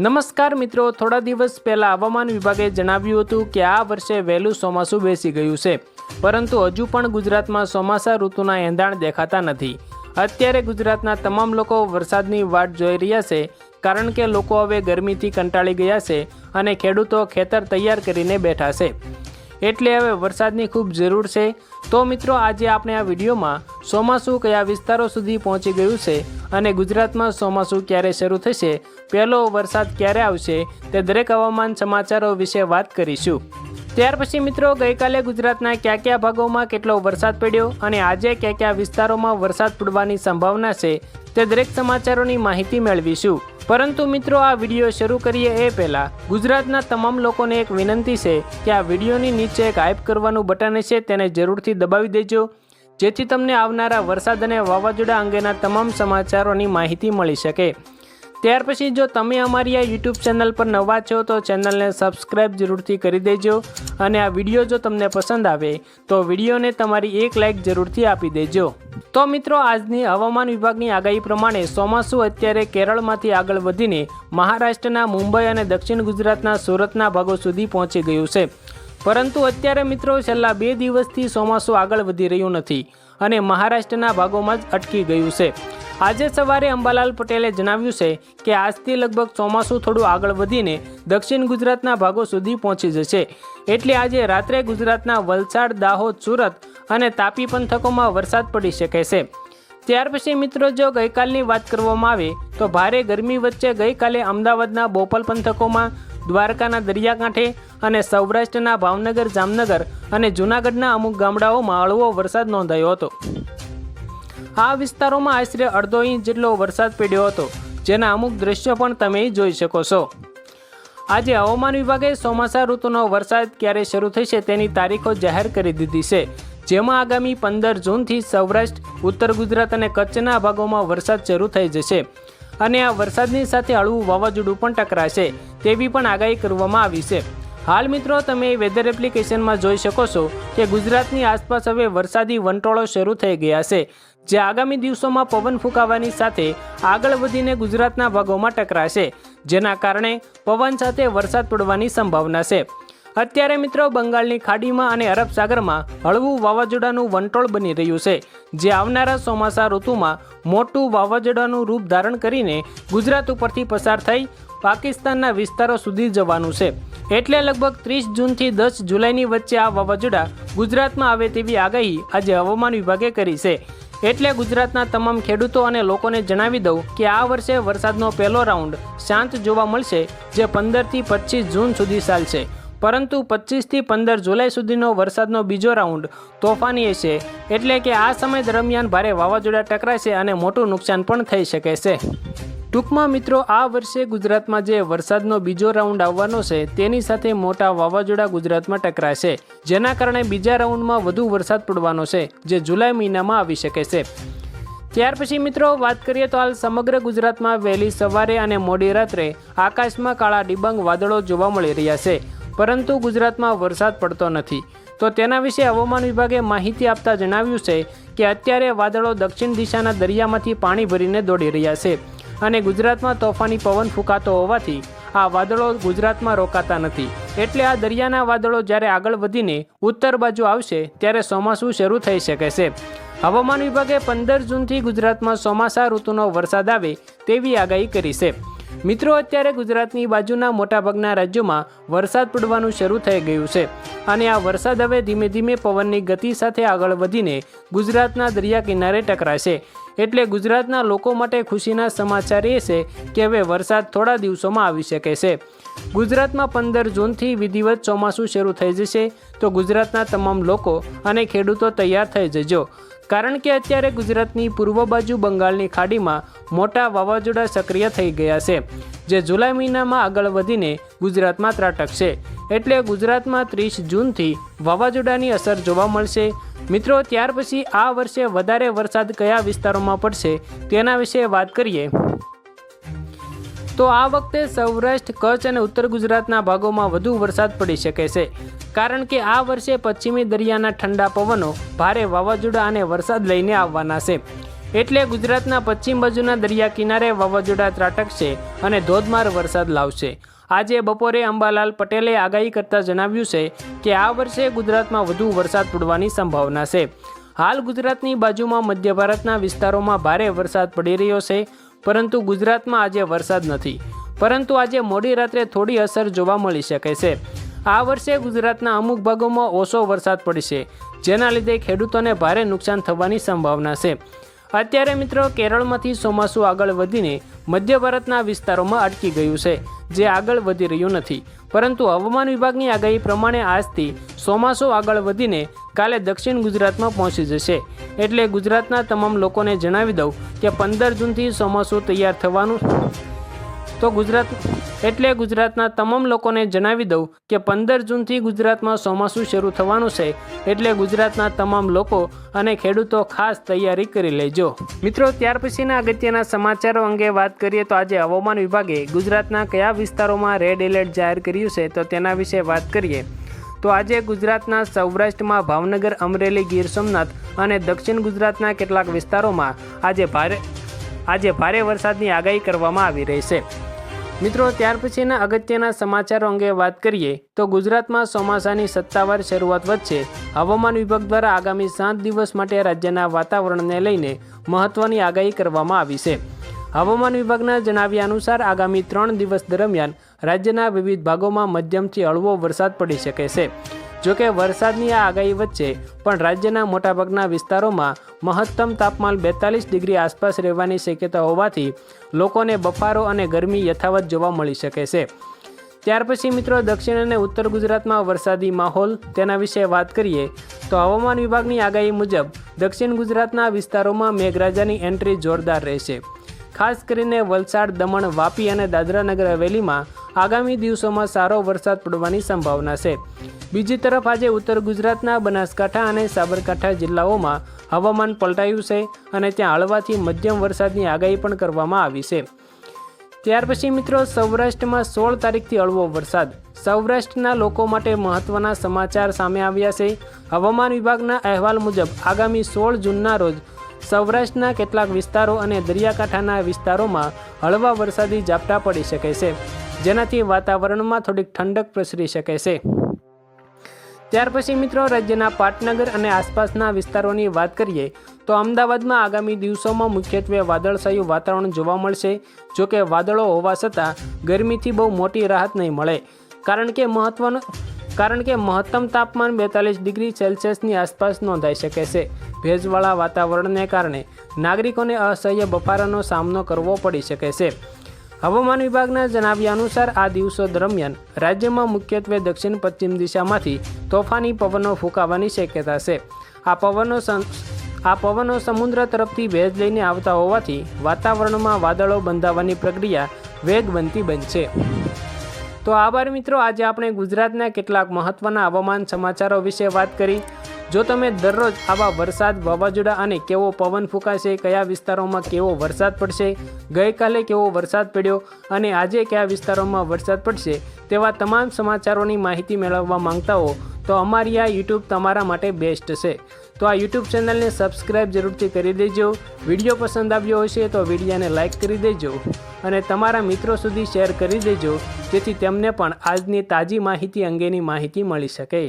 નમસ્કાર મિત્રો, થોડા દિવસ પહેલાં હવામાન વિભાગે જણાવ્યું હતું કે આ વર્ષે વહેલું ચોમાસું બેસી ગયું છે, પરંતુ હજુ પણ ગુજરાતમાં ચોમાસા ઋતુના એંધાણ દેખાતા નથી। અત્યારે ગુજરાતના તમામ લોકો વરસાદની વાટ જોઈ રહ્યા છે, કારણ કે લોકો હવે ગરમીથી કંટાળી ગયા છે અને ખેડૂતો ખેતર તૈયાર કરીને બેઠા છે, એટલે હવે વરસાદની ખૂબ જરૂર છે। તો મિત્રો, આજે આપણે આ વિડીયોમાં ચોમાસું કયા વિસ્તારો સુધી પહોંચી ગયું છે અને ગુજરાતમાં ચોમાસું ક્યારે શરૂ થશે, પહેલો વરસાદ ક્યારે આવશે, તે દરેક હવામાન સમાચારો વિશે વાત કરીશું। ત્યાર પછી મિત્રો, ગઈકાલે ગુજરાતના કયા કયા ભાગોમાં કેટલો વરસાદ પડ્યો અને આજે કયા કયા વિસ્તારોમાં વરસાદ પડવાની સંભાવના છે, તે દરેક સમાચારોની માહિતી મેળવીશું। પરંતુ મિત્રો, આ વિડીયો શરૂ કરીએ એ પહેલાં ગુજરાતના તમામ લોકોને એક વિનંતી છે કે આ વિડીયોની નીચે એક હાઇપ કરવાનું બટન છે, તેને જરૂરથી દબાવી દેજો, જેથી તમને આવનારા વરસાદ અને વાવાઝોડા અંગેના તમામ સમાચારોની માહિતી મળી શકે। ત્યાર પછી જો તમે અમારી આ યુટ્યુબ ચેનલ પર નવા છો તો ચેનલને સબસ્ક્રાઈબ જરૂરથી કરી દેજો અને આ વિડીયો જો તમને પસંદ આવે તો વિડીયોને તમારી એક લાઇક જરૂરથી આપી દેજો। તો મિત્રો, આજની હવામાન વિભાગની આગાહી પ્રમાણે ચોમાસું અત્યારે કેરળમાંથી આગળ વધીને મહારાષ્ટ્રના મુંબઈ અને દક્ષિણ ગુજરાતના સુરતના ભાગો સુધી પહોંચી ગયું છે, પરંતુ અત્યારે મિત્રો છેલ્લા 2 દિવસથી ચોમાસું આગળ વધી રહ્યું નથી અને મહારાષ્ટ્રના ભાગોમાં જ અટકી ગયું છે। આજે સવારે અંબાલાલ પટેલે જણાવ્યું છે કે આજથી લગભગ ચોમાસું થોડું આગળ વધીને દક્ષિણ ગુજરાતના ભાગો સુધી પહોંચી જશે, એટલે આજે રાત્રે ગુજરાતના વલસાડ, દાહોદ, સુરત અને તાપી પંથકોમાં વરસાદ પડી શકે છે। ત્યાર પછી મિત્રો, જો ગઈકાલની વાત કરવામાં આવે તો ભારે ગરમી વચ્ચે ગઈકાલે અમદાવાદના બોપલ પંથકોમાં, દ્વારકાના દરિયાકાંઠે અને સૌરાષ્ટ્રના ભાવનગર, જામનગર અને જૂનાગઢના અમુક ગામડાઓમાં હળવો વરસાદ નોંધાયો હતો। આ વિસ્તારોમાં આશરે અડધો ઇંચ જેટલો વરસાદ પડ્યો હતો, જેના અમુક દ્રશ્યો પણ તમે જોઈ શકો છો। આજે હવામાન વિભાગે ચોમાસા ઋતુનો વરસાદ ક્યારે શરૂ થશે તેની તારીખો જાહેર કરી દીધી છે, જેમાં આગામી 15 જૂનથી સૌરાષ્ટ્ર, ઉત્તર ગુજરાત અને કચ્છના ભાગોમાં વરસાદ શરૂ થઈ જશે અને આ વરસાદની સાથે હળવું વાવાઝોડું પણ ટકરાશે તેવી પણ આગાહી કરવામાં આવી છે। હાલ મિત્રો, તમે વેધર એપ્લિકેશનમાં જોઈ શકો છો કે ગુજરાતની આસપાસ હવે વરસાદી વંટોળો શરૂ થઈ ગયા છે, જે આગામી દિવસોમાં પવન ફૂંકાવાની સાથે આગળ વધીને ગુજરાતના ભાગોમાં ટકરાશે, જેના કારણે પવન સાથે વરસાદ પડવાની સંભાવના છે। અત્યારે મિત્રો, બંગાળની ખાડીમાં અને અરબ સાગરમાં હળવું વાવાઝોડાનું વંટોળ બની રહ્યું છે, જે આવનારા ચોમાસા ઋતુમાં મોટું વાવાઝોડાનું રૂપ ધારણ કરીને ગુજરાત ઉપરથી પસાર થઈ પાકિસ્તાનના વિસ્તારો સુધી જવાનું છે, એટલે લગભગ 30 જૂનથી 10 જુલાઈની વચ્ચે આ વાવાઝોડા ગુજરાતમાં આવે તેવી આગાહી આજે હવામાન વિભાગે કરી છે। એટલે ગુજરાતના તમામ ખેડૂતો અને લોકોને જણાવી દઉં કે આ વર્ષે વરસાદનો પહેલો રાઉન્ડ શાંત જોવા મળશે, જે 15થી 25 જૂન સુધી ચાલશે, પરંતુ 25થી 15 જુલાઈ સુધીનો વરસાદનો બીજો રાઉન્ડ તોફાની હશે, એટલે કે આ સમય દરમિયાન ભારે વાવાઝોડા ટકરાશે અને મોટું નુકસાન પણ થઈ શકે છે। ટૂંકમાં મિત્રો, આ વર્ષે ગુજરાતમાં જે વરસાદનો બીજો રાઉન્ડ આવવાનો છે તેની સાથે મોટા વાવાઝોડા ગુજરાતમાં ટકરાશે, જેના કારણે બીજા રાઉન્ડમાં વધુ વરસાદ પડવાનો છે, જે જુલાઈ મહિનામાં આવી શકે છે। ત્યાર પછી મિત્રો, વાત કરીએ તો હાલ સમગ્ર ગુજરાતમાં વહેલી સવારે અને મોડી રાત્રે આકાશમાં કાળા ડિબાંગ વાદળો જોવા મળી રહ્યા છે, પરંતુ ગુજરાતમાં વરસાદ પડતો નથી। તો તેના વિશે હવામાન વિભાગે માહિતી આપતા જણાવ્યું છે કે અત્યારે વાદળો દક્ષિણ દિશાના દરિયામાંથી પાણી ભરીને દોડી રહ્યા છે અને ગુજરાતમાં તોફાની પવન ફૂંકાતો હોવાથી આ વાદળો ગુજરાતમાં રોકાતા નથી, એટલે આ દરિયાના વાદળો જ્યારે આગળ વધીને ઉત્તર બાજુ આવશે ત્યારે ચોમાસું શરૂ થઈ શકે છે। હવામાન વિભાગે 15 જૂનથી ગુજરાતમાં ચોમાસા ઋતુનો વરસાદ આવે તેવી આગાહી કરી છે। મિત્રો, અત્યારે ગુજરાતની બાજુના મોટાભાગના રાજ્યોમાં વરસાદ પડવાનું શરૂ થઈ ગયું છે અને આ વરસાદ હવે ધીમે ધીમે પવનની ગતિ સાથે આગળ વધીને ગુજરાતના દરિયા કિનારે ટકરાશે, એટલે ગુજરાતના લોકો માટે ખુશીના સમાચાર એ છે કે હવે વરસાદ થોડા દિવસોમાં આવી શકે છે। ગુજરાતમાં 15 જૂનથી વિધિવત ચોમાસું શરૂ થઈ જશે, તો ગુજરાતના તમામ લોકો અને ખેડૂતો તૈયાર થઈ જજો, કારણ કે અત્યારે ગુજરાતની પૂર્વ બાજુ બંગાળની ખાડીમાં મોટા વાવાઝોડા સક્રિય થઈ ગયા છે, જે જુલાઈ મહિનામાં આગળ વધીને ગુજરાતમાં ત્રાટકશે, એટલે ગુજરાતમાં 30 જૂનથી વાવાઝોડાની અસર જોવા મળશે। મિત્રો, ત્યાર પછી આ વર્ષે વધારે વરસાદ કયા વિસ્તારોમાં પડશે તેના વિશે વાત કરીએ તો આ વખતે સૌરાષ્ટ્ર, કચ્છ અને ઉત્તર ગુજરાતના ભાગોમાં વધુ વરસાદ પડી શકે છે, કારણ કે આ વર્ષે પશ્ચિમી દરિયાના ઠંડા પવનો ભારે વાવાઝોડા અને વરસાદ લઈને આવવાના છે, એટલે ગુજરાતના પશ્ચિમ બાજુના દરિયા કિનારે વાવાઝોડા ત્રાટકશે અને ધોધમાર વરસાદ લાવશે। આજે બપોરે અંબાલાલ પટેલે આગાહી કરતા જણાવ્યું છે કે આ વર્ષે ગુજરાતમાં વધુ વરસાદ પડવાની સંભાવના છે। હાલ ગુજરાતની બાજુમાં મધ્ય ભારતના વિસ્તારોમાં ભારે વરસાદ પડી રહ્યો છે, પરંતુ ગુજરાતમાં આજે વરસાદ નથી, પરંતુ આજે મોડી રાત્રે થોડી અસર જોવા મળી શકે છે। આ વર્ષે ગુજરાતના અમુક ભાગોમાં ઓછો વરસાદ પડશે, જેના લીધે ખેડૂતોને ભારે નુકસાન થવાની સંભાવના છે। અત્યારે મિત્રો કેરળમાંથી ચોમાસું આગળ વધીને મધ્ય ભારતના વિસ્તારોમાં અટકી ગયું છે, જે આગળ વધી રહ્યું નથી, પરંતુ હવામાન વિભાગની આગાહી પ્રમાણે આજથી ચોમાસું આગળ વધીને કાલે દક્ષિણ ગુજરાતમાં પહોંચી જશે। એટલે ગુજરાતના તમામ લોકોને જણાવી દઉં કે 15 જૂનથી ચોમાસું તૈયાર થવાનું ગુજરાતના તમામ લોકોને જણાવી દઉં કે 15 જૂનથી ગુજરાતમાં ચોમાસું શરૂ થવાનું છે, એટલે ગુજરાતના તમામ લોકો અને ખેડૂતો ખાસ તૈયારી કરી લેજો। મિત્રો, ત્યાર પછીના અગત્યના સમાચારો અંગે વાત કરીએ તો આજે હવામાન વિભાગે ગુજરાતના કયા વિસ્તારોમાં રેડ એલર્ટ જાહેર કર્યું છે, તો તેના વિશે વાત કરીએ તો આજે ગુજરાતના સૌરાષ્ટ્રમાં ભાવનગર, અમરેલી, ગીર સોમનાથ અને દક્ષિણ ગુજરાતના કેટલાક વિસ્તારોમાં આજે ભારે વરસાદની આગાહી કરવામાં આવી રહી છે। મિત્રો, ત્યાર પછીના અગત્યના સમાચારો અંગે વાત કરીએ તો ગુજરાતમાં ચોમાસાની સત્તાવાર શરૂઆત વચ્ચે હવામાન વિભાગ દ્વારા આગામી 7 દિવસ માટે રાજ્યના વાતાવરણને લઈને મહત્વની આગાહી કરવામાં આવી છે। હવામાન વિભાગના જણાવ્યા અનુસાર આગામી 3 દિવસ દરમિયાન રાજ્યના વિવિધ ભાગોમાં મધ્યમથી હળવો વરસાદ પડી શકે છે। જોકે વરસાદની આ આગાહી વચ્ચે પણ રાજ્યના મોટાભાગના વિસ્તારોમાં મહત્તમ તાપમાન 42 ડિગ્રી આસપાસ રહેવાની શક્યતા હોવાથી લોકોને બફારો અને ગરમી યથાવત જોવા મળી શકે છે। ત્યાર પછી મિત્રો દક્ષિણ અને ઉત્તર ગુજરાતમાં વરસાદી માહોલ, તેના વિશે વાત કરીએ તો હવામાન વિભાગની આગાહી મુજબ દક્ષિણ ગુજરાતના વિસ્તારોમાં મેઘરાજાની એન્ટ્રી જોરદાર રહેશે। ખાસ કરીને વલસાડ, દમણ, વાપી અને દાદરા નગર હવેલીમાં આગામી દિવસોમાં સારો વરસાદ પડવાની સંભાવના છે। બીજી તરફ આજે ઉત્તર ગુજરાતના બનાસકાંઠા અને સાબરકાંઠા જિલ્લાઓમાં હવામાન પલટાયું છે અને ત્યાં હળવાથી મધ્યમ વરસાદની આગાહી પણ કરવામાં આવી છે। ત્યાર પછી મિત્રો સૌરાષ્ટ્રમાં 16 તારીખથી હળવો વરસાદ। સૌરાષ્ટ્રના લોકો માટે મહત્વના સમાચાર સામે આવ્યા છે। હવામાન વિભાગના અહેવાલ મુજબ આગામી 16 જૂનના રોજ સૌરાષ્ટ્રના કેટલાક વિસ્તારો અને દરિયાકાંઠાના વિસ્તારોમાં હળવા વરસાદી ઝાપટા પડી શકે છે, જેનાથી વાતાવરણમાં થોડીક ઠંડક પ્રસરી શકે છે। ત્યાર પછી મિત્રો રાજ્યના પાટનગર અને આસપાસના વિસ્તારોની વાત કરીએ તો અમદાવાદમાં આગામી દિવસોમાં મુખ્યત્વે વાદળછાયું વાતાવરણ જોવા મળશે। જોકે વાદળો હોવા છતાં ગરમીથી બહુ મોટી રાહત નહીં મળે, કારણ કે મહત્તમ તાપમાન 42 ડિગ્રી સેલ્સિયસની આસપાસ નોંધાઈ શકે છે। ભેજવાળા વાતાવરણને કારણે નાગરિકોને અસહ્ય બફારાનો સામનો કરવો પડી શકે છે। હવામાન વિભાગના જણાવ્યા અનુસાર આ દિવસો દરમિયાન રાજ્યમાં મુખ્યત્વે દક્ષિણ પશ્ચિમ દિશામાંથી તોફાની પવનો ફૂંકાવાની શક્યતા છે। આ પવનો સમુદ્ર તરફથી ભેજ લઈને આવતા હોવાથી વાતાવરણમાં વાદળો બંધાવવાની પ્રક્રિયા વેગવંતી બનશે। તો આભાર મિત્રો, આજે આપણે ગુજરાતના કેટલાક મહત્વના હવામાન સમાચારો વિશે વાત કરી। જો તમે દરરોજ આવા વરસાદ, વાવાઝોડા અને કેવો પવન ફૂંકાશે, કયા વિસ્તારોમાં કેવો વરસાદ પડશે, ગઈકાલે કેવો વરસાદ પડ્યો અને આજે કયા વિસ્તારોમાં વરસાદ પડશે, તેવા તમામ સમાચારોની માહિતી મેળવવા માંગતા હો તો અમારી આ યુટ્યુબ તમારા માટે બેસ્ટ છે। તો આ યુટ્યુબ ચેનલને સબસ્ક્રાઈબ જરૂરથી કરી દેજો। વિડીયો પસંદ આવ્યો હશે તો વિડીયોને લાઇક કરી દેજો અને તમારા મિત્રો સુધી શેર કરી દેજો, જેથી તેમને પણ આજની તાજી માહિતી અંગેની માહિતી મળી શકે।